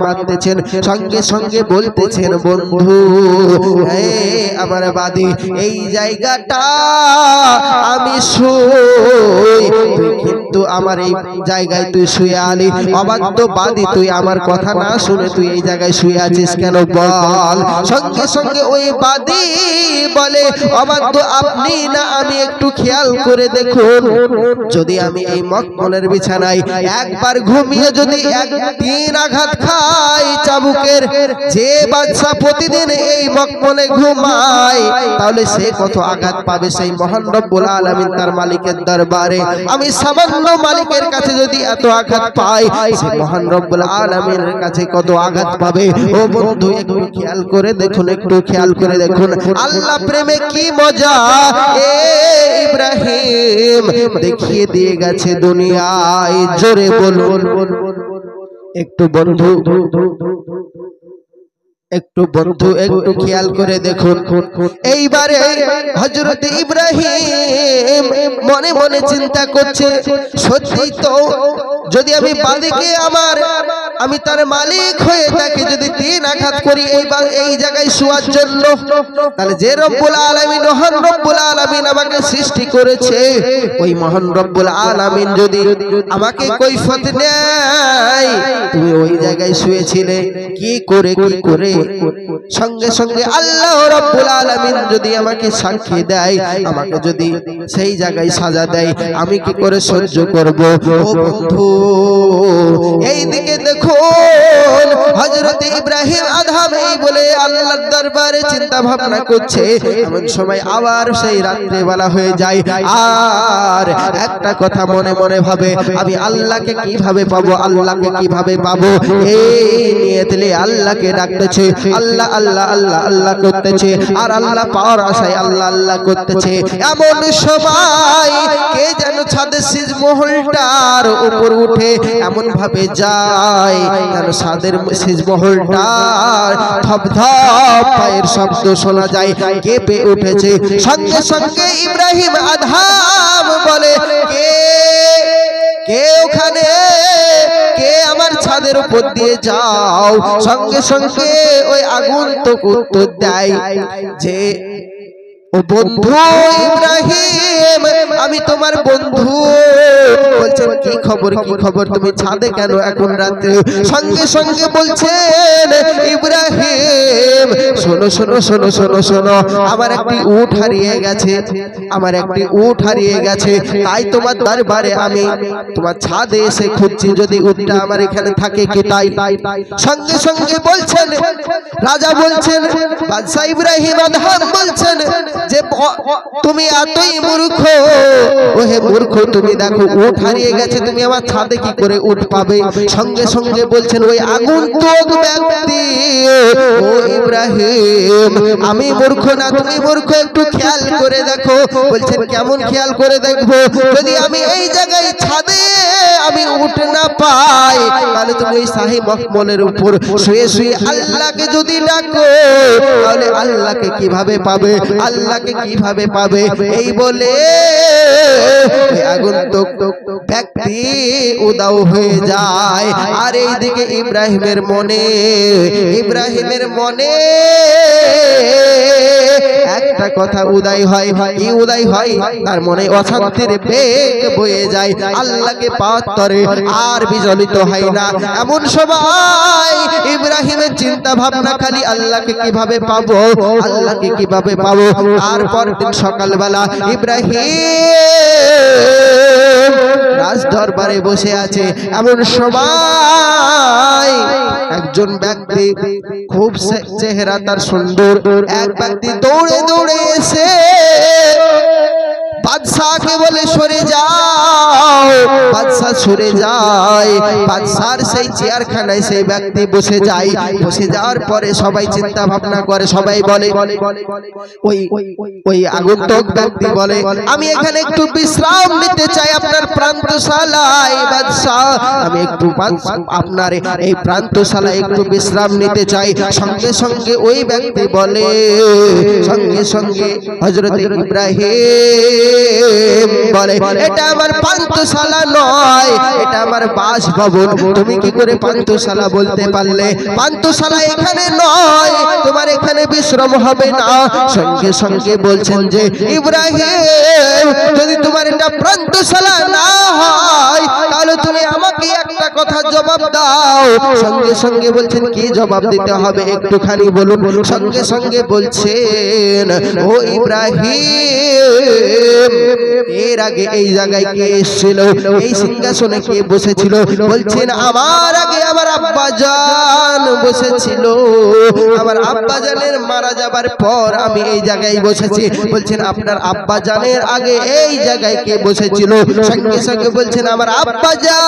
মানতেছেন, সঙ্গে সঙ্গে বলতেছেন বন্ধু আমার বাদী এই জায়গাটা আমি শুই, তুই কিন্তু আমার এই জায়গায় তুই শুয়ে আলি, অবাধ্য বাদী তুই আমার কথা না শুনে তুই এই জায়গায় শুয়ে আছিস কেন বল। সঙ্গে সঙ্গে ওই বাদী বলে অবাধ্য আপনি না আমি একটু খেয়াল করে দেখুন, যদি আমি এই মখমলের বিছানায় একবার ঘুমিয়ে যদি একদিন আঘাত খাই চাবুকের, যে বাদশা প্রতিদিন এই মখমলে ঘুমায় তাহলে সে কত আঘাত পাবে সেই মহান রব্বুল আলামিন তার মালিকের দরবারে। আমি সামান্য মালিকের কাছে যদি এত আঘাত পাই, সেই মহান রব্বুল আলামিনের কাছে কত আঘাত পাবে। ও বন্ধু একটু খেয়াল করে দেখুন, একটু খেয়াল করে দেখুন আল্লাহ প্রেমে কি মজা এ ইব্রাহিম দেখিয়ে দিয়ে গেছে দুনিয়ায়। জোরে বলুন একটু বন্ধু, একটু বন্ধু একটু খেয়াল করে দেখুন। এইবারে হযরত ইব্রাহিম মনে মনে চিন্তা করছে সত্যি তো যদি আমি বাদীকে আমি তার মালিক হয়ে তাকে যদি তিন আঘাত করি এই জায়গায় শোয়ার জন্য, তাহলে যে রব্বুল আলামিন মহান রব্বুল আলামিন আমাকে সৃষ্টি করেছে ওই মহান রব্বুল আলামিন যদি আমাকে কৈফিয়ত নেয় তুমি ওই জায়গায় শুয়েছিলে কি করে কি করে, সঙ্গে সঙ্গে আল্লাহ রাব্বুল আলামিন যদি আমাকে সাক্ষী দেয়, আমাকে যদি সেই জায়গায় সাজা দেয়, আমি কি করে সহ্য করব। ও বন্ধু এইদিকে দেখুন হযরত ইব্রাহিম আদহাম এই বলে আল্লাহর দরবারে চিন্তা ভাবনা করছে। এমন সময় আবার সেই রাত্রে বেলা হয়ে যায়, আর একটা কথা মনে মনে ভাবে আমি আল্লাহকে কিভাবে পাবো, আল্লাহকে কিভাবে পাবো, এই নিয়ত নিয়ে আল্লাহকে ডাকতেছে, আল্লাহ আল্লাহ আল্লাহ আল্লাহ করতেছে, আর আল্লাহ পাওয়ার আশায় আল্লাহ আল্লাহ করতেছে। এমন সময় কে যেন ছাদের সিজমহলটার উপর উঠে এমন ভাবে যায় যেন ছাদের সিজমহলটার ধপ ধপ পায়ের শব্দ শোনা যায়, কেঁপে উঠেছে। সঙ্গে সঙ্গে ইব্রাহিম আদহাম বলে কে ওখানে, কে আমার ছাদের উপর দিয়ে যাও। সঙ্গে সঙ্গে ওই আগন্তুক উত্তর দেয় যে ও বন্ধু ইব্রাহিম আমি তোমার বন্ধু। বলছেন কি খবর কি খবর, তুমি ছাদে কেন এখন রাতে? সঙ্গে সঙ্গে বলছেন ইব্রাহিম শোনো শোনো শোনো শোনো শোনো, আমার একটি উট হারিয়ে গেছে, আমার একটি উট হারিয়ে গেছে, তাই তোমার দরবারে আমি তোমার ছাদে এসে খুঁজছি যদি উটটা আমার এখানে থাকে কি তাই। সঙ্গে সঙ্গে বলছেন রাজা, বলছেন বাদশা ইব্রাহিম আদহাম বলছেন যে তুমি এতই মূর্খ, ওহে মূর্খ তুমি দেখো উট হারিয়ে গেছে, তুমি আমার ছাদে কি করে উট পাবে। সঙ্গে সঙ্গে বলছেন ওই আগন্তুক ব্যক্তি ও ইব্রাহিম আমি মূর্খ না তুমি মূর্খ, একটু খেয়াল করে দেখো। বলছেন কেমন খেয়াল করে দেখবো, যদি আমি এই জায়গায় ছাদে আমি উট না পাই তাহলে তুমি ওই শাহী মখমলের উপর শুয়ে শুয়ে আল্লাহকে যদি ডাকো তাহলে আল্লাহকে কিভাবে পাবে, আল্লাহকে কিভাবে পাবে। এই বলে আগন্তুক ব্যক্তি উদাও হয়ে যায়। আর এইদিকে ইব্রাহিমের মনে একটা কথা উদয় হয়, কি উদয় হয়, তার মনে অশান্তির বেগ বয়ে যায়, আল্লাহকে পাওয়ার তরে আর বিচলিত হয় না। এমন সময় ইব্রাহিমের চিন্তা ভাবনা খালি আল্লাহকে কিভাবে পাবো, আল্লাহকে কিভাবে পাবো। তারপর দিন সকালবেলা ইব্রাহিম রাজ দরবারে বসে আছে, এমন সময় একজন ব্যক্তি খুব চেহারা তার সুন্দর, এক ব্যক্তি দৌড়ে দৌড়ে এসে বাদশাকে বলে সরে যাও। বাদশা সরে যায়, বাদশার সেই চেয়ারখানায় সেই ব্যক্তি বসে যায়। বসে যাওয়ার পরে সবাই চিন্তা ভাবনা করে, সবাই বলে ওই আগন্তুক ব্যক্তি বলে আমি এখানে একটু বিশ্রাম নিতে চাই আপনার প্রান্তশালায়। বাদশা আমি একটু আপনার এই প্রান্তশালায় একটু বিশ্রাম নিতে চাই। সঙ্গে সঙ্গে ওই ব্যক্তি বলে, সঙ্গে সঙ্গে হযরত ইব্রাহিম বলে এটা আমার পান্থশালা নয়, এটা আমার বাসভবন। তুমি কি করে পান্থশালা বলতে পারলে? পান্থশালা এখানে নয়, তোমার এখানে বিশ্রাম হবে না। সঙ্গে সঙ্গে বলছেন যে ইব্রাহিম, যদি তোমার এটা পান্থশালা না হয় তাহলে তুমি আমাকে একটা কথা জবাব দাও। সঙ্গে সঙ্গে বলছেন কি জবাব দিতে হবে একটুখানি বলুন। সঙ্গে সঙ্গে বলছেন ও ইব্রাহিম, এর আগে এই জায়গায় কে এসেছিল? এই সিংহাসনে কে বসেছিল? বলছেন আমার আগে আমার আব্বাজান বসেছিল। আমার আব্বাজানের মারা যাবার পর আমি এই জায়গায় বসেছি। বলছেন আপনার আব্বাজানের আগে এই জায়গায় কে বসেছিল? সঙ্গে সঙ্গে বলছেন আমার আব্বাজান,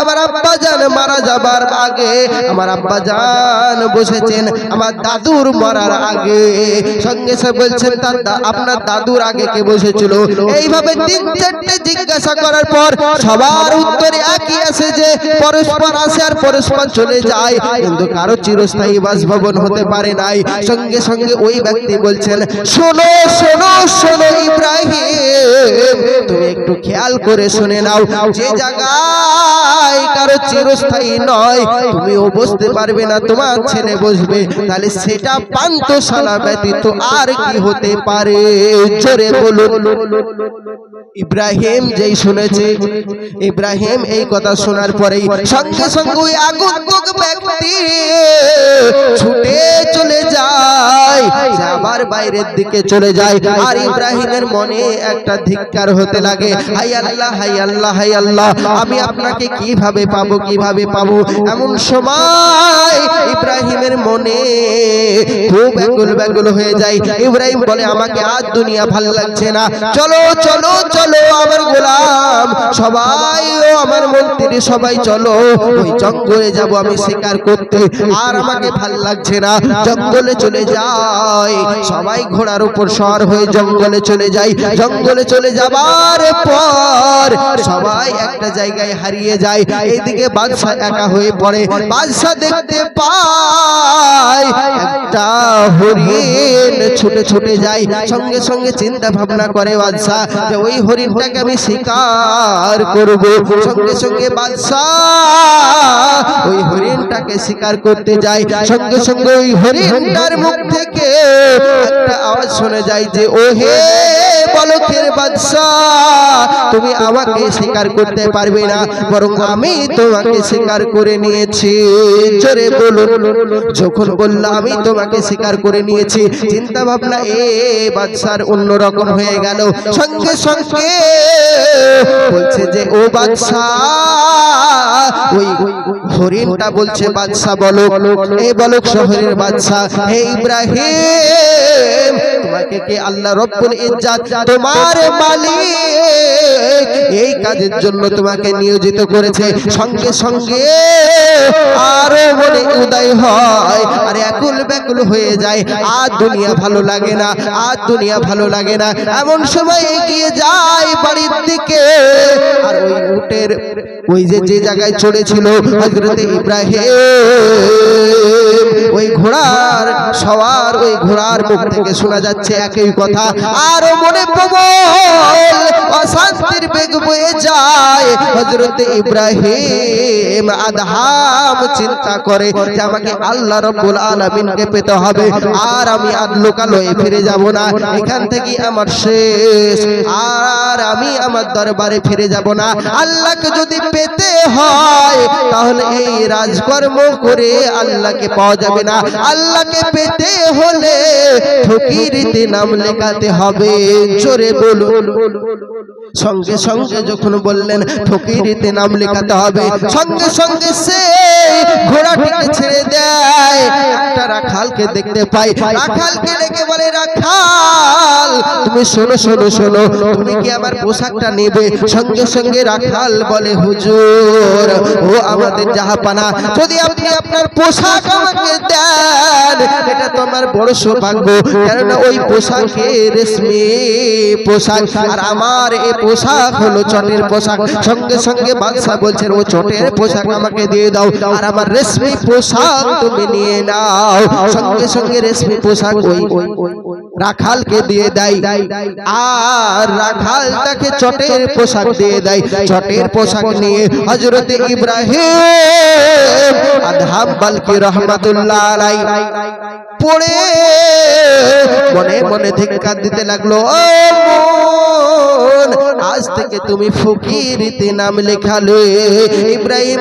আমার আব্বাজান মারা যাবার আগে আমার আব্বাজান বসেছেন আমার দাদুর মরার আগে। সঙ্গে সঙ্গে বলছেন আপনার দাদুর আগে কে বসেছিল? এইভাবে তিন চারটে জিজ্ঞাসা করার পর সবার উত্তরে একই আসে যে পরস্পর আসে আর পরস্পর চলে যায়, কিন্তু কারো চিরস্থায়ী বাসভবন হতে পারে নাই। সঙ্গে সঙ্গে ওই ব্যক্তি বলছেন শোনো শোনো শোনো ইব্রাহিম, তুমি একটু খেয়াল করে শুনে নাও, যে জায়গায় কারো চিরস্থায়ী নয় তুমিও বসতে পারবে না, তোমার ছেলে বসবে, তাহলে সেটা পান্থশালা ব্যতীত আর কি হতে পারে? জোরে বলুন। ইব্রাহিম যেই শুনেছে, ইব্রাহিম এই কথা শোনার পরেই সঙ্গে সঙ্গে ওই আগন্তুক ব্যক্তি ছুটে চলে যায়, আবার বাইরের দিকে চলে যায়। আর ইব্রাহিমের মনে একটা ধিক্কার হতে লাগে, হাই আল্লাহ হাই আল্লাহ হাই আল্লাহ, আমি আপনাকে কিভাবে পাবো কিভাবে পাবো? এমন সময় ইব্রাহিমের মনে খুব ব্যাকুল ব্যাকুল হয়ে যায়। ইব্রাহিম বলে আমাকে আজ দুনিয়া ভালো লাগছে না, চলো চলো চলো আমার গোলাম সবাই ও আমার মন্ত্রী সবাই চলো, ওই জঙ্গলে যাব আমি শিকার করতে, আর আমাকে ভাল লাগছে না। জঙ্গলে চলে যায়, সবাই ঘোড়ার উপর সওয়ার হয়ে জঙ্গলে চলে যায়। জঙ্গলে চলে যাবার পর সবাই একটা জায়গায় হারিয়ে যায়। এইদিকে বাদশা একা হয়ে পড়ে। বাদশা দেখতে পায় একটা হরিণ ছুটে ছুটে যায়। সঙ্গে সঙ্গে চিন্তা ভাবনা করে বাদশা যে ওই হরিণটাকে আমি শিকার করব। সঙ্গে সঙ্গে বাদশা ওই হরিণটাকে শিকার করতে যায়। সঙ্গে সঙ্গে ওই হরিণটার মুখ থেকে একটা আওয়াজ শুনে যায় যে ও হে বলকের বাদশা, তুমি আমাকে শিকার করতে পারবে না, বরং আমি তোমাকে শিকার করে নিয়েছি। জোরে বলুন। যখন বললাম আমি তোমাকে শিকার করে নিয়েছি, চিন্তা ভাবনা এ বাদশার অন্যরকম হয়ে গেল। সঙ্গে সঙ্গে বলছে যে ও বাদশা, ওই হরিণটা বলছে বাদশা বলো, এ বলক শহরের বাদশা, হে ইব্রাহিম, তোমাকে কে আল্লাহ রব্বুল ইজ্জাত তোমার মালিক এই কাজের জন্য তোমাকে নিয়োজিত করেছে। সঙ্গে সঙ্গে আরো মনে উদয় হয় আর একুল ব্যাকুল হয়ে যায়, আর দুনিয়া ভালো লাগে না, আর দুনিয়া ভালো লাগে না। এমন সময় এগিয়ে যায় বাড়ির দিকে, আর ওই উটের ওই যে জায়গায় চড়েছিল হযরত ইব্রাহিম, ওই ঘোড়ার সওয়ার, ওই ঘোড়ার মুখ থেকে শোনা যাচ্ছে একই কথা, আর মনে প্রবল অশান্তির বেগ বয়ে যায়। হযরত ইব্রাহিম আদহাম চিন্তা করে যে আমাকে আল্লাহ রাব্বুল আলামিনকে পেতে হবে, আর আমি আর লোকালয়ে ফিরে যাব না, এখান থেকে আমার শেষ, আর আমি আমার দরবারে ফিরে যাব না। আল্লাহকে যদি পেতে হয় তাহলে এই রাজকর্ম করে আল্লাহকে পাওয়া যাবে না, আল্লাহকে পেতে হলে ফকিরিতে নাম লেখাতে হবে। জোরে বলুন। সঙ্গে সঙ্গে যখন বললেন ফকিরিতে নাম লেখাতে হবে, সঙ্গে সঙ্গে সে ঘোড়াটিকে ছেড়ে দেয়। একটা রাখালকে দেখতে পাই, রাখালকে ডেকে বলে রাখাল তুমি শোনো শোনো শোনো, তুমি কি আমার পোশাকটা নেবে? সঙ্গে সঙ্গে রাখাল বলে হুজুর, ও আমাদের জাহাপানা, যদি আপনি আপনার পোশাক আমাকে দেন এটা তো আমার বড় সৌভাগ্য, কেননা ওই পোশাকে রেশমি পোশাক, আর আমার এই পোশাক হলো চটের পোশাক। সঙ্গে সঙ্গে বাদশা বলছেন ও চটের পোশাক আমাকে দিয়ে দাও, আর আমার রেশমি পোশাক তুমি নিয়ে নাও। সঙ্গে সঙ্গে রেশমি পোশাক ওই রাখালকে দিয়ে দেয় আর রাখাল তাকে চটের পোশাক দিয়ে দেয়। চটের পোশাক নিয়ে হযরত ইব্রাহিম আদহাম বালকি রহমাতুল্লাহ আলাইহি পড়ে মনে মনে ধিক্কার দিতে লাগলো, ও মন, আজ থেকে তুমি ফকিরিতে নাম লেখালে। ইব্রাহিম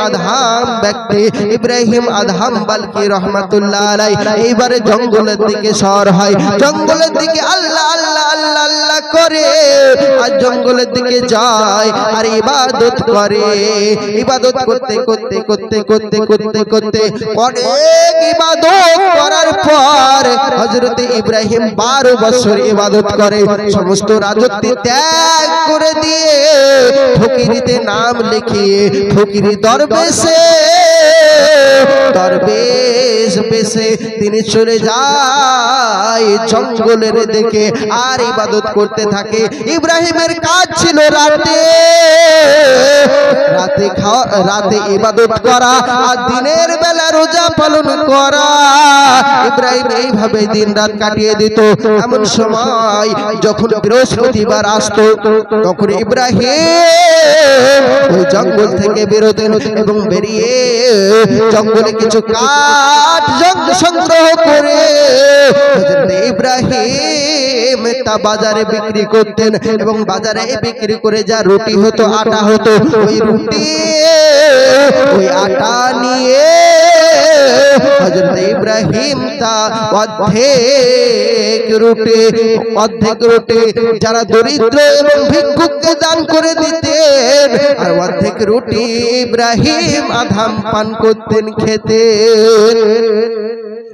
আদহাম ব্যক্তি ইব্রাহিম আদহাম বালকি রহমাতুল্লাহ আলাইহি এইবারে জঙ্গলের দিকে সর হয়। জঙ্গলের দিকে আল্লাহ আল্লাহ আল্লাহ আল্লাহ করে আর জঙ্গলের দিকে যায় আর ইবাদত করে। ইবাদত করতে করতে করতে করতে করতে করতে অনেক ইবাদত করার পর হযরত ইব্রাহিম 12 বছর ইবাদত করে। সমস্ত রাজত্ব ত্যাগ করে দিয়ে ফকিরিতে নাম লিখিয়ে ফকিরি দরবেশ বেশে তিনি চলে যায় জঙ্গলের দিকে আর ইবাদত করতে থাকে। ইব্রাহিমের কাজ ছিল রাতে ইবাদত করা আর দিনের বেলা রোজা পালন করা। ইব্রাহিম এইভাবে দিন রাত কাটিয়ে দিত। এমন সময় যখন বৃহস্পতিবার আসতো তখন ইব্রাহিম ওই জঙ্গল থেকে বেরোতেন এবং বেরিয়ে জঙ্গলে কিছু কাঠ সংগ্রহ করে ইব্রাহিম তা বাজারে বিক্রি করতেন এবং বাজারে বিক্রি করে যা রুটি হতো, আটা হতো, ওই আটা নিয়ে হযরত ইব্রাহিম তা অর্ধেক রুটি যারা দরিদ্র এবং ভিক্ষুককে দান করে দিতেন আর অর্ধেক রুটি ইব্রাহিম আদহাম পান করতেন, খেতেন।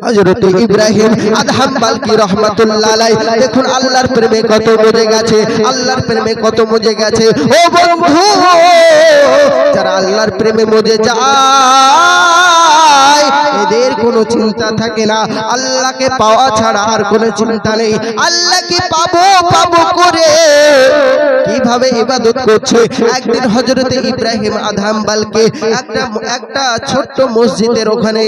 হযরত ইব্রাহিম আদহাম বালকি রহমাতুল্লাহ আলাইহি দেখুন আল্লাহর প্রেমে কত মজে গেছে, আল্লাহর প্রেমে কত মজে গেছে। ও বন্ধু, যারা আল্লাহর প্রেমে মজে যায় এদের কোনো চিন্তা থাকে না, আল্লাহকে পাওয়া ছাড়া আর কোনো চিন্তা নেই। আল্লাহকে পাবো করে কিভাবে ইবাদত করছে। একদিন হযরত ইব্রাহিম আদহাম বালকি একটা ছোট্ট মসজিদের ওখানে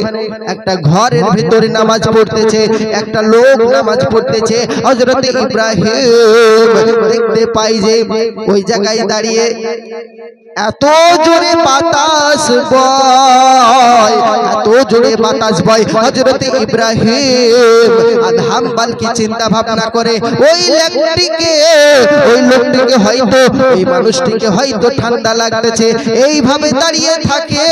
একটা ঘরের ভিতরে নামাজ পড়তেছে, একটা লোক নামাজ পড়তেছে। হযরত ইব্রাহিম দেখতে পাই যে ওই জায়গায় দাঁড়িয়ে এত জোরে বাতাস বয়, হযরত ইব্রাহিম আদহাম বালকি চিন্তা ভাবনা করে ওই লোকটিকে হয়তো এই মানুষটিকে হয়তো ঠান্ডা লাগতেছে, এইভাবে দাঁড়িয়ে থাকে।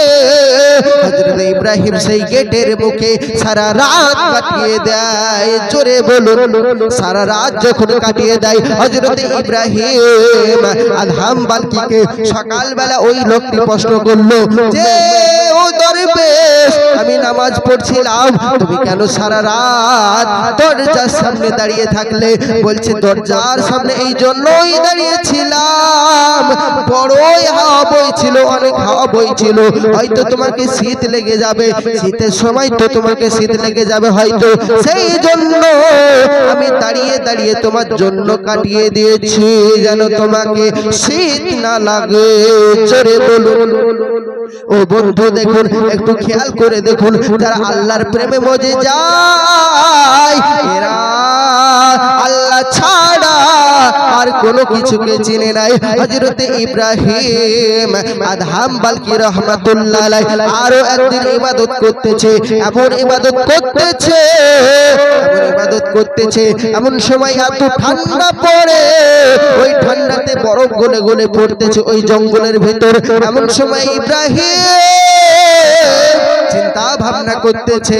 হযরত ইব্রাহিম সেই গেটের মুখে সারা রাত কাটিয়ে দেয়। জোরে বলুন, সারা রাত যখন কাটিয়ে দেয় হযরত ইব্রাহিম আদহাম বালকিকে সকালবেলা ওই লোকটি প্রশ্ন করলো যে ও দরবেশ, আমি নামাজ পড়ছিলাম, তুমি কেন সারা রাত দরজার সামনে দাঁড়িয়ে থাকলে? বলছে দরজার সামনে এই জন্যই দাঁড়িয়েছিলাম, বড়ই হাওয়া বইছিল, অনেক হাওয়া বইছিল, হয়তো তোমাকে শীত লেগে যাবে, শীতের সময় তো তোমাকে শীত লেগে যাবে হয়তো, সেই জন্য আমি দাঁড়িয়ে দাঁড়িয়ে তোমার জন্য কাটিয়ে দিয়েছি যেন তোমাকে শীত না লাগে। জোরে বলুন। ও বন্ধু দেখুন, একটু খেয়াল করে দেখুন, যারা আল্লাহর প্রেমে মজে যায় এরা আল্লাহ ছাড়া আর কোনো কিছুকে চিনে নাই। হযরত ইব্রাহিম আদহাম বালকি রহমাতুল্লাহ আলাইহি আরো একদিন ইবাদত করতেছে, এমন ইবাদত করতেছে এমন সময় এত ঠান্ডা পড়ে, ওই ঠান্ডাতে বরফ গলে গলে পড়তেছে ওই জঙ্গলের ভেতর। এমন সময় ইব্রাহিম চিন্তা ভাবনা করতেছে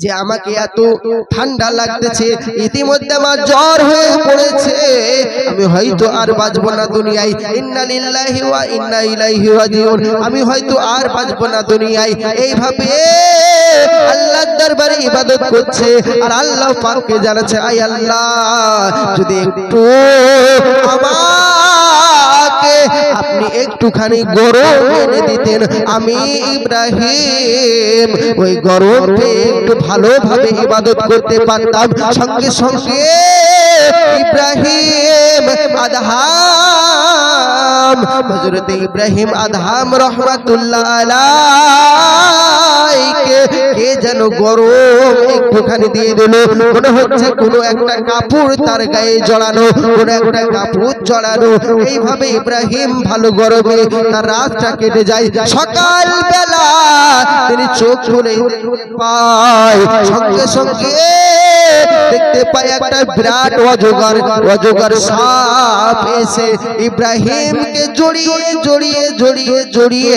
যে আমাকে এত ঠান্ডা লাগতেছে, ইতিমধ্যে আমার জ্বর হয়ে পড়েছে, আমি হয়তো আর বাঁচব না দুনিয়ায়। ইন্না লিল্লাহি ওয়া ইন্না ইলাইহি রাজিউন, আমি হয়তো আর বাঁচব না দুনিয়ায়। এইভাবে আল্লাহর দরবারে ইবাদত করছে আর আল্লাহ পাককে জানাচ্ছে, আয় আল্লাহ, যদি একটু আমাকে আপনি একটুখানি গরম এনে দিতেন, আমি ইব্রাহিম ওই গরম পেয়ে একটু ভালোভাবে ইবাদত করতে পারতাম। সঙ্গে সঙ্গে ইব্রাহিম আদহাম, হযরত ইব্রাহিম আদহাম রহমাতুল্লাহ আলাইহি ভাইকে কে যেন গরম একটুখানি দিয়ে দিল, মনে হচ্ছে কোনো একটা কাপড় তার গায়ে জড়ানো, কোনো একটা কাপড় জড়ানো। এইভাবে ইব্রাহিম ভালো গরমে তার রাতটা কেটে যায়। সকাল বেলা তিনি চোখ খুলে পায়, সঙ্গে সঙ্গে দেখতে পায় একটা বিরাট অজগর সাপ এসে ইব্রাহিমকে জড়িয়ে জড়িয়ে জড়িয়ে জড়িয়ে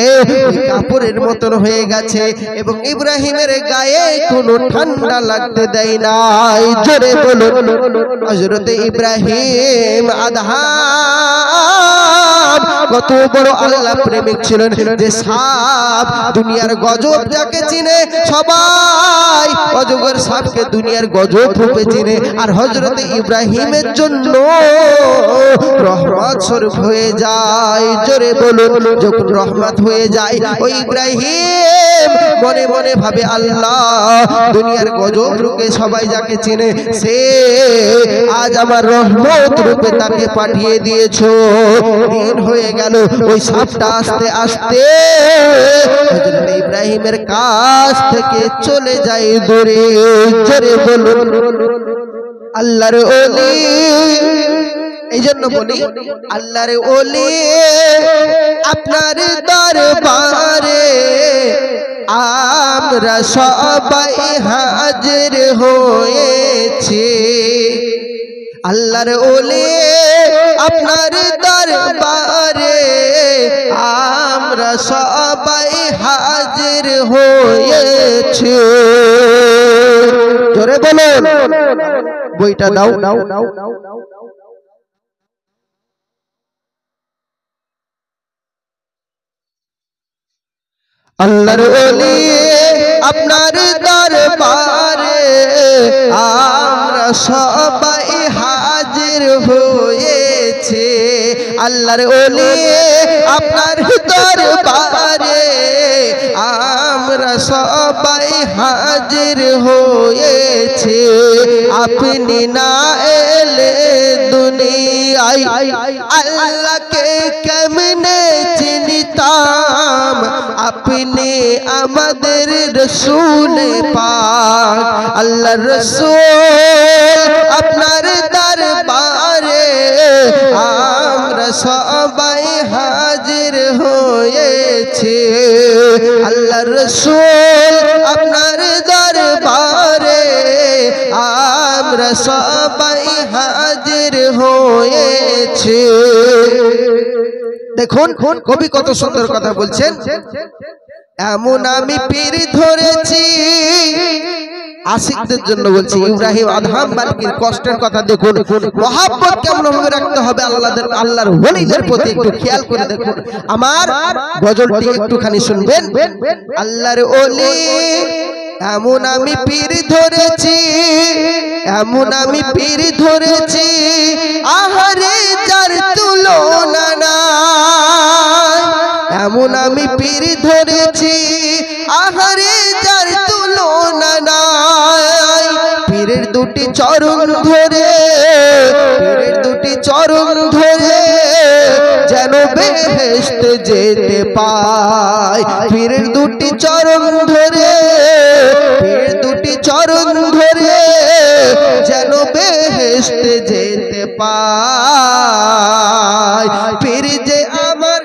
কাপড়ের মতন হয়ে গেছে এবং ইব্রাহিমের গায়ে কোনো ঠান্ডা লাগতে দেয় নাই। জোরে বলুন হযরত ইব্রাহিম আদহাম কত বড় আল্লাহ প্রেমিক ছিলেন যে সাপ দুনিয়ার গজব যাকে চিনে সবাই অজগর সাপকে দুনিয়ার গজব রূপে চিনে। আর হযরত ইব্রাহিমের জন্য রহমত স্বরূপ হয়ে যায়। জোরে বলুন যখন রহমত হয়ে যায় ওই ইব্রাহিম মনে মনে ভাবে আল্লাহ দুনিয়ার গজব রূপে সবাই যাকে চিনে সে আজ আমার রহমত রূপে তাকে পাঠিয়ে দিয়েছো। দিন হয়ে গেল, ওই সাপটা আস্তে আস্তে হযরত ইব্রাহিমের কাছ থেকে চলে যায় দূরে। জোরে বলুন আল্লাহর ওলি। এই জন্য বলি আল্লাহর ওলি আপনার দরবারে আমরা সবাই হাজির হয়েছি। আল্লাহর ওলি আপনার দরবারে আমরা সবাই হাজির হয়েছি। জোরে বলুন বইটা দাও। আল্লাহর ওলি আপনার দরবারে আমরা সবাই হাজির হয়েছে। আল্লাহর ওলি আপনার দরবারে আমরা সবাই হাজির হয়েছে। আপনি না এলে দুনিয়ায় আল্লাহকে কেমনে চিনতাম। আপনি আমাদের রসূল পাক আল্লাহর রসূল আপনার দরবারে আমরা সবাই হাজির হয়েছি। আল্লাহর রসূল আপনার দরবারে আমরা সবাই হাজির হয়েছি। দেখুন কবি কত সুন্দর কথা বলছেন। এমন আমি পীর ধরেছি, আশিকদের জন্য বলছি। ইব্রাহিম আদহাম বালকির কষ্টের কথা দেখুন, মহব্বত কেমন ভাবে রাখতে হবে আল্লাহর ওলিদের প্রতি একটু খেয়াল করে দেখুন। আমার গজলটি একটুখানি শুনবেন। আল্লাহর ওলি এমন আমি পীর ধরেছি, এমন আমি পীর ধরেছি আহারে যার তুলনা নাই। এমন আমি পীর ধরেছি আহারে যার তুলনা নাই। পীরের দুটি চরণ ধরে, পীরের দুটি চরণ ধরে যেন বেহেশতে যেতে পাই। পীরের দুটি চরণ ধরে, পীরের দুটি চরণ ধরে যেন বেহেশতে যেতে পাই। পীর যে আমার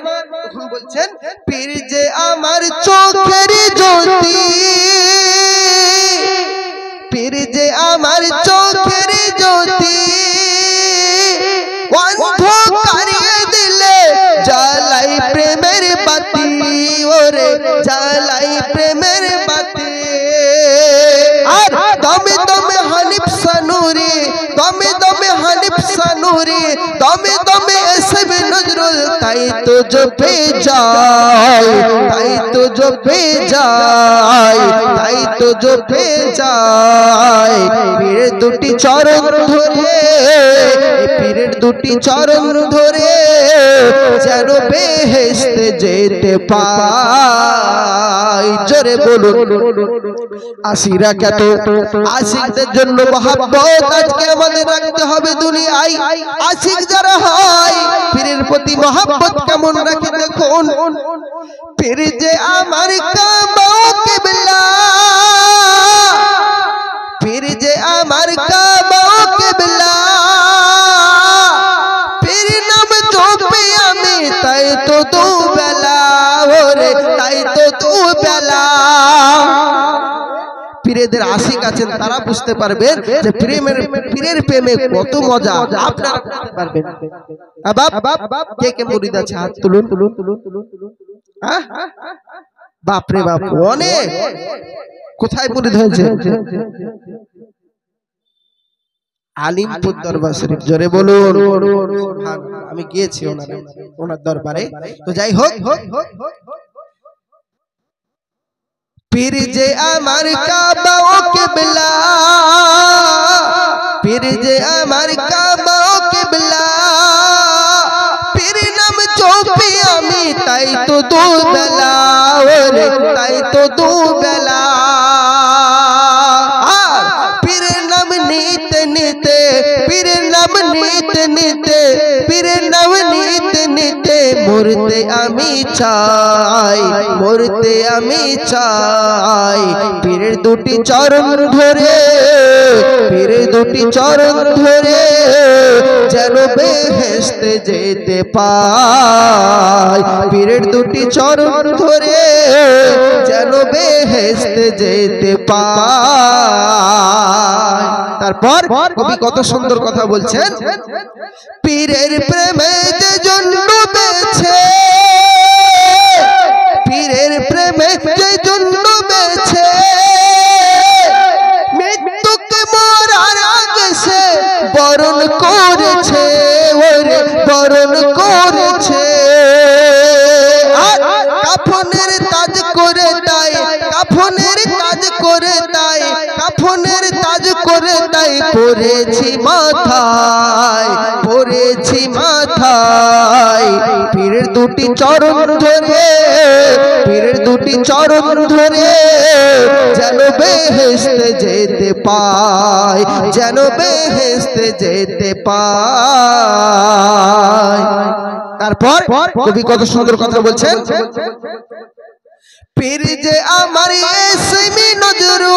বলছেন, পীর যে আমার চোখের জ্যোতি, পীর যে আমার চোখের জ্যোতি অন্ধকারিয়ে দিলে জ্বালাই প্রেমের বাতি, ওরে জ্বালাই প্রেমের বাতি। আর দমে দমে হানিফ সানুরি, দমে দমে হানিফ সানুরি, দমে দমে এসবে নজরুল, তাই তো জপে যায়, তাই তো জপে যায়, তাই তো জপে যায়। পীরের দুটি চরণ ধরে, পীরের দুটি চরণ ধরে যেন বেহেশতে যেতে পাই। জোরে বলুন আশিরা কত, আশিকদের জন্য মহব্বত আজকে আমাদের রাখতে হবে দুনিয়ায়। আশিক যারা হয় পীরের প্রতি মহব্বত मोहब्बत केमन राखे देखुन पीर जे आमार काबा किबला पीर जे आमार काबा किबला पीर नाम जपे आमी ताई तो दो बेला ओरे ताई तो दो बेला পীরেদের আশিক আছেন তারা বুঝতে পারবেন যে পীরের প্রেমে কত মজা আপনারা বুঝতে পারবেন। বাপ কে কে মুরিদ আছে হাত তুলুন হ্যাঁ বাপ রে বাপ অনেক কোথায় মুরিদ হয়েছে আলিমপুর দরবার শরীফ জোরে বলুন আমি গিয়েছি ওনার দরবারে তো যাই হোক पीर जे आमार काबा किबला पीर जे आमार काबा किबला पीर नाम जपे आमी ताई तो दो बेला ओरे ताई तो दो बेला पीर नाम नीते नीते पीर नाम नीते नीते पीर नाम नीते नीते मुरते आमी चाई मुरते आमी चाई पीरेर दुटी चरण धरे पीरेर दुटी चरण धरे जेनो बेहेस्ते जेते पाई पीरेर दुटी चरण धरे जेनो बेहेस्ते जेते पाई তারপর কবি কত সুন্দর কথা বলছেন পীরের প্রেমে যে জন ডুবেছে পীরের প্রেমে যে জন ডুবেছে মৃত্যুকে মরার আগে সে বরণ করেছে ওরে বরণ করেছে কাফনের তাজ করে তাই কাফনের তাজ করে তাই কাফনের তাজ করে তাই পরেছি মাথায় পীরের দুটি চরণ ধরে পীরের দুটি চরণ ধরে যেন বেহেশতে যেতে পাই যেন বেহেশতে যেতে পাই তারপর কবি কত সুন্দর কথা বলছেন पीर जे आमार एसमी नजरुल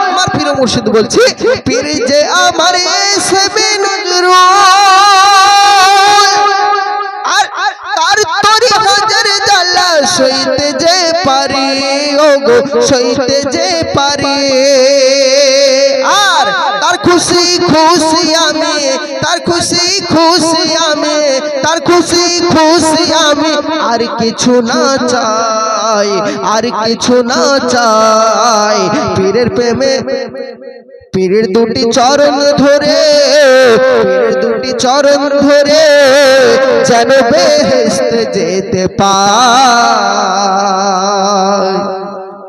आमार पीर मुर्शिद बोलছি पीर जे आमार एसमी नजरुल আর তার তরি হাজার জ্বালা সইতে যে পারি ওগো সইতে যে পারি আর তার খুশি খুশি আমি তার খুশি খুশি আমি তার খুশি খুশি আমি আর কিছু না চাই আর কিছু না চাই পীরের প্রেমে পীরের দুটি চরণ ধরে পীরের দুটি চরণ ধরে যেন বেহেশতে যেতে পাই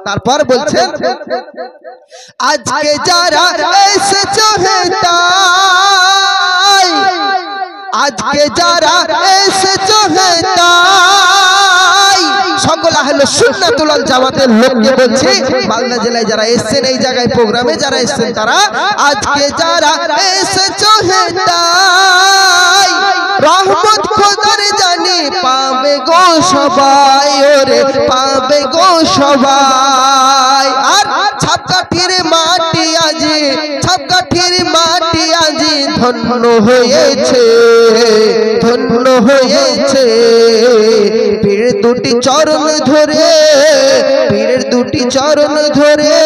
তারপর বলছেন আজকে যারা এসেছো হেতাই আজকে যারা এসেছো হেতাই সকল আহলে সুন্নাতুল ওয়াল জামাতের লোককে বলছি মালদা জেলায় যারা এসেছেন এই জায়গায় প্রোগ্রামে যারা এসেছেন তারা আজকে যারা এসেছো হেতাই রহমত খোদার জানি পাবে গো সবাই ওরে পাবে গো সবাই আর ছাপকাঠির মাটি আজি ছাপকাঠির মাটি আজি ধন্য হয়েছে পীরের দুটি চরণ ধরে পীরের দুটি চরণ ধরে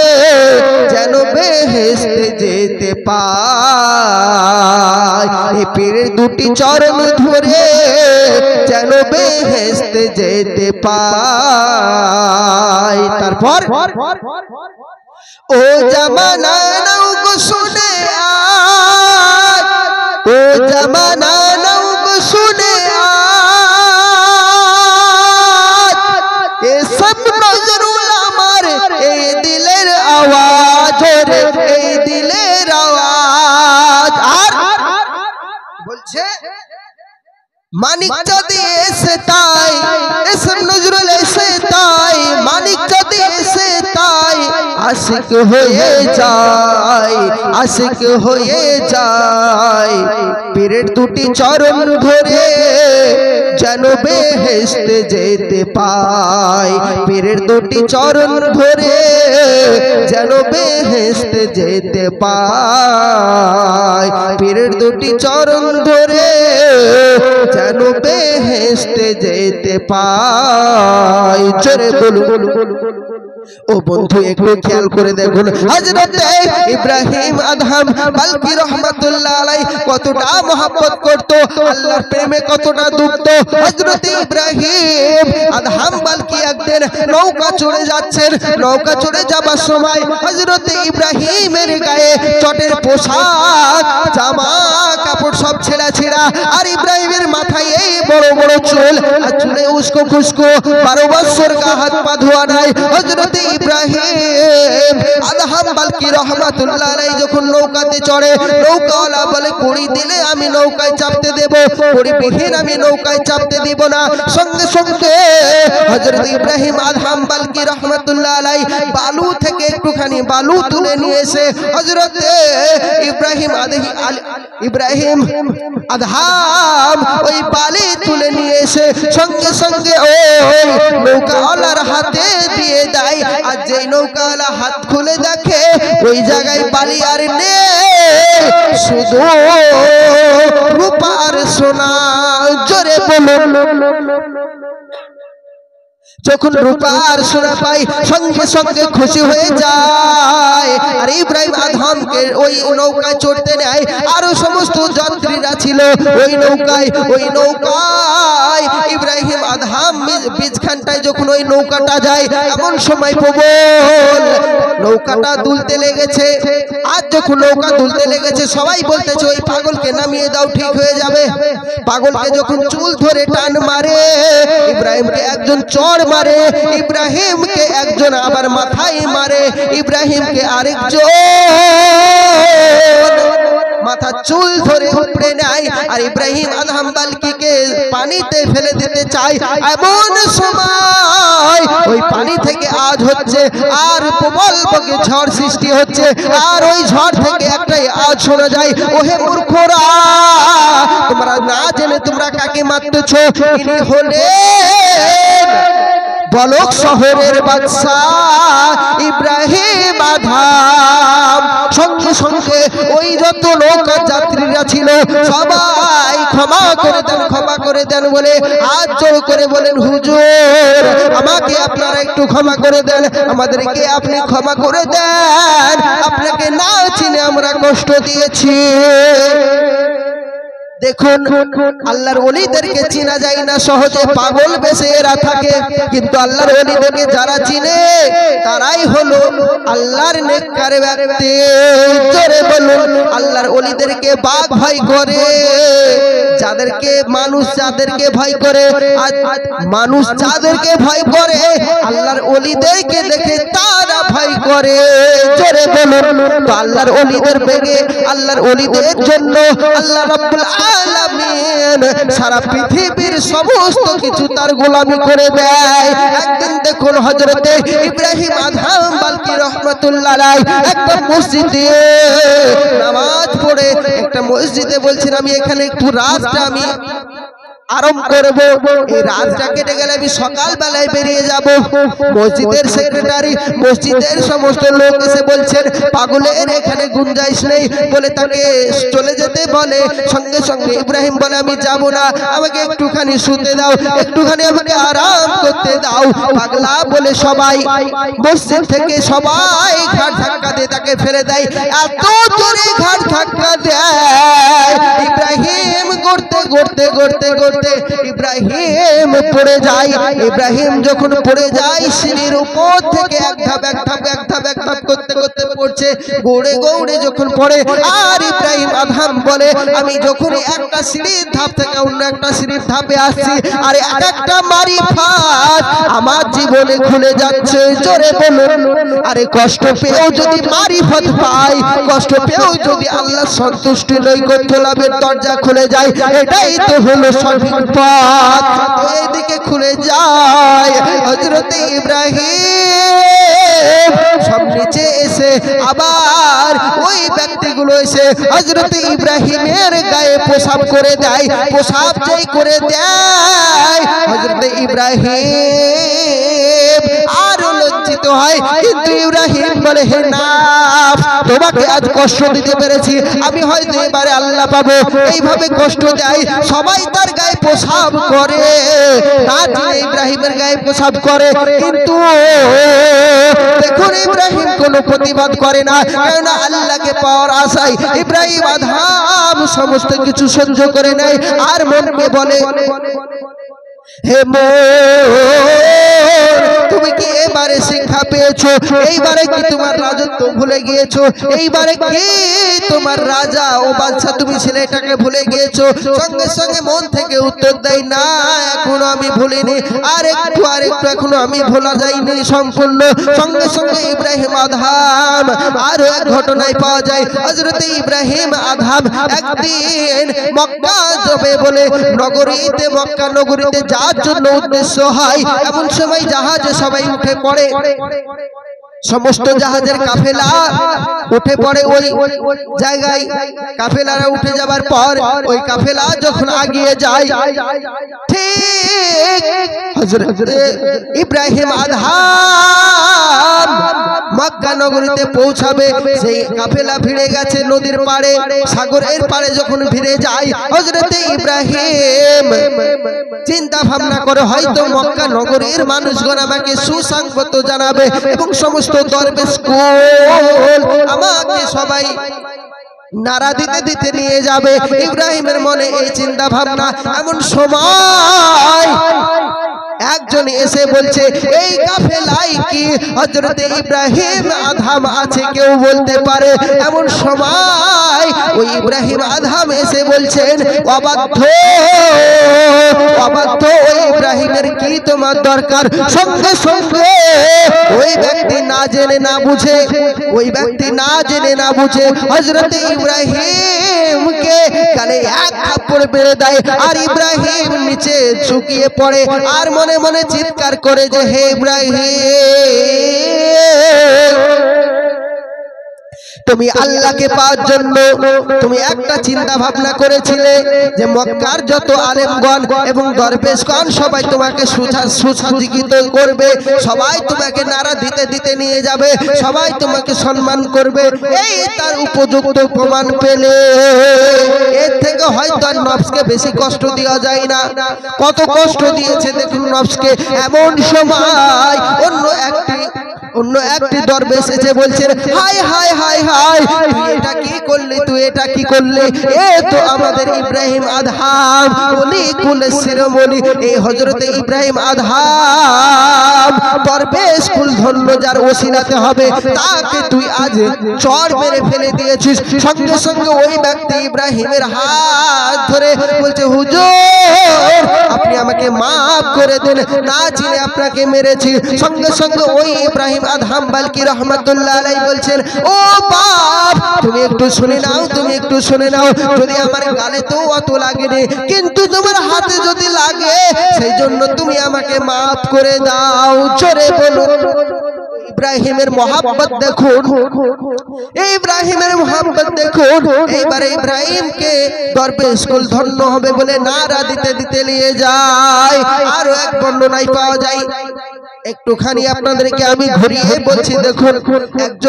যেন বেহেশতে যেতে পাই এই পীরের দুটি চরণ ধরে যেন বেহেশতে যেতে পাই তারপর ও জামানা নাও গো শুনে আজ ও জামানা নাও গো শুনে আজ এ সব নজরুল আমার এই দিলের আওয়াজ রে এই দিলের আওয়াজ আর বলছে মানিক যদি এসে তাই এসব নজরুল এসে তাই মানিক যদি এসে তাই আশিক হয়ে যায় পীরের দুটি চরণ ধরে যেন বেহেশতে যেতে পাই, পীরের দুটি চরণ ধরে যেন বেহেশতে যেতে পাই, পীরের দুটি চরণ ধরে যেন বেহেশতে যেতে পাই। জোরে বলুন। ও বন্ধু একটু খেয়াল করে দেখুন, হযরত ইব্রাহিম আদহাম বালকি রহমাতুল্লাহ আলাইহি কতটা মহব্বত করত, আল্লাহর প্রেমে কতটা ডুবত। হযরত ইব্রাহিম আদহাম বালকি একদিন নৌকা চড়ে যাচ্ছেন, নৌকা চড়ে যাবার সময় হযরত ইব্রাহিমের গায়ে চটের পোশাক জামা কাপড় সব ছেঁড়া ছেঁড়া, আর ইব্রাহিমের মাথায় এই বড় বড় চুল, আর চুলে উস্কো খুস্কো, 12 বছর গা হাত পা ধোয়া নাই। হযরত ইব্রাহিম আদহাম বালকি রহমাতুল্লাহ আলাইহি যখন নৌকাতে চড়ে, নৌকাওয়ালা বলে কুড়ি দিলে আমি নৌকায় চাপতে দেব, কুড়ি বিহীন আমি নৌকায় চাপতে দিব না। সঙ্গে সঙ্গে হযরত ইব্রাহিম আদহাম বালকি রহমাতুল্লাহ আলাইহি বালু থেকে একটুখানি বালু তুলে নিয়ে এসে হযরত ইব্রাহিম আদহাম ওই বালি তুলে নিয়ে এসে সঙ্গে সঙ্গে ওই নৌকাওয়ালার হাতে দিয়ে দেয়। আর যেই নৌকাওয়ালা হাত খুলে দেখে ওই জায়গায় বালি আর নেই, শুধু রূপা আর সোনা। জোরে বলুন। যখন রূপা আর সোনা পাই সঙ্গে সঙ্গে খুশি হয়ে যায়, আর ইব্রাহিম আদহামকে ওই নৌকায় চড়তে নেয়। আরো সমস্ত যাত্রীরা ছিল ওই নৌকায়। ওই নৌকায় ইব্রাহিম আদহাম বীজখানটায় যখন ওই নৌকাটা যায়, এমন সময় প্রবল নৌকাটা দুলতে লেগেছে। আর যখন নৌকা দুলতে লেগেছে সবাই বলতেছে ওই পাগলকে নামিয়ে দাও, ঠিক হয়ে যাবে। পাগলকে যখন চুল ধরে টান মারে, ইব্রাহিমকে একজন চড় মারে, ইব্রাহিমকে একজন আবার মাথায় মারে, ইব্রাহিমকে আরেকজন মাথা চুল ধরে উপড়ে নেয়, আর ইব্রাহিম আদহাম বালকিকে পানিতে ফেলে দিতে চায়। এমন সময় ওই পানি থেকে আওয়াজ হচ্ছে, আর প্রবল বগে ঝড় সৃষ্টি হচ্ছে, আর ওই ঝড় থেকে একটাই আওয়াজ শোনা যায়, ওহে মূর্খরা, তোমরা না জেনে তোমরা কাকে মারতেছ? ইনি হলেন বলক শহরের বাদশাহ ইব্রাহিম আদহাম। সঙ্গে সঙ্গে ওই যত নৌকা যাত্রীরা ছিল সবাই ক্ষমা করে দেন, ক্ষমা করে দেন বলে হাত জোড় করে বলেন, হুজুর আমাকে আপনারা একটু ক্ষমা করে দেন, আমাদেরকে আপনি ক্ষমা করে দেন, আপনাকে না চিনে আমরা কষ্ট দিয়েছি। দেখুন, আল্লাহর ওলিদেরকে চিনা যায় না সহজে, পাগল বেশে এরা থাকে, কিন্তু আল্লাহর ওলিদেরকে যারা চিনে তারাই হলো আল্লাহর নেককার ব্যক্তি। জোরে বলুন। আল্লাহর ওলিদেরকে বাঘ ভয় করে, যাদেরকে মানুষ যাদেরকে ভয় করে, মানুষ যাদেরকে ভয় করে, আল্লাহর ওলিদেরকে দেখে তারা ভয় করে। জোরে বলুন। তো আল্লাহর ওলিদের বেগে, আল্লাহর ওলিদের জন্য আল্লাহ রাব্বুল আলামিন সারা পৃথিবীর সমস্ত কিছু তার গোলামি করে দেয়। একদিন দেখুন হযরতে ইব্রাহিম আদহাম বালকি রহমাতুল্লাহ আলাইহি একটা মসজিদে নামাজ পড়ে, একটা মসজিদে বলছেন আমি এখানে একটু রাতটা আমি আরম্ভ করব, এই রাতটা কেটে গেলে আমি সকাল বেলায় বেরিয়ে যাব। মসজিদের সেক্রেটারি, মসজিদের সমস্ত লোক এসে বলছেন পাগলের এখানে গুঞ্জাইশ নেই বলে তাকে চলে যেতে বলে। সঙ্গে সঙ্গে ইব্রাহিম বলে আমি যাব না, আমাকে একটুখানি শুতে দাও, একটুখানি আমাকে আরাম করতে দাও। পাগলা বলে সবাই মসজিদ থেকে সবাই ঘাট ধাক্কা দিয়ে তাকে ফেলে দেয়। এত জোরে ঘাট ধাক্কা দেয়, ইব্রাহিম গড়তে গড়তে গড়তে গড়তে ইব্রাহিম পড়ে যায়। ইব্রাহিম যখন পড়ে যায় সিঁড়ির উপর থেকে এক ধাপ এক ধাপ এক ধাপ এক ধাপ করতে করতে পড়ছে, গৌড়ে গৌড়ে যখন পড়ে। আর ইব্রাহিম আদহাম বলে আমি যখন একটা সিঁড়ির ধাপ থেকে অন্য একটা সিঁড়ির ধাপে আসছি, আর এক একটা মারিফাত আমার জীবনে খুলে যাচ্ছে। জোরে বলুন। আরে কষ্ট পেয়েও যদি মারিফত পাই, কষ্ট পেয়েও যদি আল্লাহ সন্তুষ্টি নৈকট্য লাভের দরজা খুলে যায়, এটাই তো হলো সঠিক পথ। তো এইদিকে খুলে যায় হযরত ইব্রাহিম সব নিচে এসে আবার ওই ব্যক্তি ব্যক্তিগুলো এসে হযরত ইব্রাহিমের গায়ে পেশাব করে দেয়। পেশাব যেই করে দেয় হযরত ইব্রাহিম আরো লজ্জিত হয়, কিন্তু ইব্রাহিম বলে হে নাফস, তোমাকে আজ কষ্ট দিতে পেরেছি, আমি হয়তো এবারে আল্লাহ পাবো। এইভাবে কষ্ট দেয়, সবাই তার গায়ে পেশাব করে, না চিনে ইব্রাহিমের গায়ে পেশাব করে। কিন্তু দেখুন ইব্রাহিম কোনো প্রতিবাদ করে না, কেননা আল্লাহকে পাওয়ার আশায় ইব্রাহিম আদম সমস্ত কিছু সহ্য করে নেয়। আর মনকে বলে হে তুমি কি এবারে শিক্ষা পেয়েছো? এইবারে কি তোমার রাজত্ব ভুলে গিয়েছো? এইবারে কি তোমার রাজা ও বাদশা তুমি ছেলেটাকে ভুলে গিয়েছো? সঙ্গে সঙ্গে মন থেকে উত্তর দেয় না, এখনো আমি ভুলিনি, আর একটু এখনো আমি ভোলা যাইনি সম্পূর্ণ। সঙ্গে সঙ্গে ইব্রাহিম আদম আরো এক ঘটনায় পাওয়া যায়। হযরত ইব্রাহিম আদম একদিন মক্কা যাবে বলে নগরীতে, মক্কা নগরীতে যাওয়ার জন্য উদ্দেশ্য হয়। এমন সময় জাহাজে সবাই উঠে পড়ে, সমস্ত জাহাজের কাফেলা উঠে পড়ে ওই জায়গায়। কাফেলারা উঠে যাবার পর ওই কাফেলা যখন আগিয়ে যায়, ঠিক হযরত ইব্রাহিম আদম মক্কা নগরীতে পৌঁছাবে, সেই কাফেলা ভিড়ে গেছে নদীর পাড়ে, সাগরের পাড়ে যখন ভিড়ে যায় হযরত ইব্রাহিম চিন্তা ভাবনা করে হয়তো মক্কা নগরীর মানুষগণ আমাকে সুসংবাদ জানাবে এবং সমস্ত দরবেশ কুল আমাকে সবাই নারা দিতে দিতে নিয়ে যাবে। ইব্রাহিমের মনে এই চিন্তা ভাবনা। এমন সময় একজন এসে বলছে এই কাফেলায় কি হযরত ইব্রাহিম আদম আছে, কেউ বলতে পারে? এমন সময় ওই ইব্রাহিম আদম এসে বলছেন অবাধ্য অবাধ্য, ওই ইব্রাহিমের কি তোমার দরকার? সঙ্গে সঙ্গে ওই ব্যক্তি না জেনে না বুঝে, ওই ব্যক্তি না জেনে না বুঝে হযরত ইব্রাহিমকে গালে এক থাপ্পড় মেরে দেয়। আর ইব্রাহিম নিচে ঝুঁকিয়ে পড়ে আর মনে মনে চিৎকার করে যে হে ইব্রাহিম, তুমি আল্লাহকে পাওয়ার জন্য তুমি একটা চিন্তা ভাবনা করেছিলে যে মক্কার যত আলেমগণ এবং দরবেশগণ সবাই তোমাকে সুসজ্জিত করবে, সবাই তোমাকে নারা দিতে দিতে নিয়ে যাবে, সবাই তোমাকে সম্মান করবে। এই তার উপযুক্ত প্রমাণ পেলে এর থেকে হয়তো আর নফসকে বেশি কষ্ট দেওয়া যায় না। কত কষ্ট দিয়েছে দেখুন নফসকে। এমন সময় অন্য একটি দরবেশ এসে বলছেন হায় হায় হায় হায়, তুই এটা কি করলি, তুই এটা কি করলি? এ তো আমাদের ইব্রাহিম আদম ওলি কুলের শিরোমণি, এই হযরত ইব্রাহিম আদম দরবেশ কুল ধন্য যার ওসিলাতে হবে, তাকে তুই আজ চর মেরে ফেলে দিয়েছিস। সঙ্গে সঙ্গে ওই ব্যক্তি ইব্রাহিমের হাত ধরে বলছে হুজুর আপনি আমাকে মাফ করে দেন, না চিনে আপনাকে মেরেছি। সঙ্গে সঙ্গে ওই ইব্রাহিম আদম বালকি রহমাতুল্লাহ আলাইহি বলছেন ও বাপ তুমি একটু শুনে নাও, তুমি একটু শুনে নাও, যদি আমার গালে তো অত লাগেনি, কিন্তু তোমার হাতে যদি লাগে সেই জন্য তুমি আমাকে মাফ করে দাও। জোরে বলুন ইব্রাহিমের মোহাব্বত দেখুন, ইব্রাহিমের মোহাব্বত দেখুন। এইবারে ইব্রাহিমকে দরবেশ কুল ধন্য হবে বলে নারা দিতে দিতে নিয়ে যায়। আরো এক বর্ণনায় পাওয়া যায়, একটুখানি আপনাদেরকে আমি ঘুরিয়ে বলছি দেখুন। একজন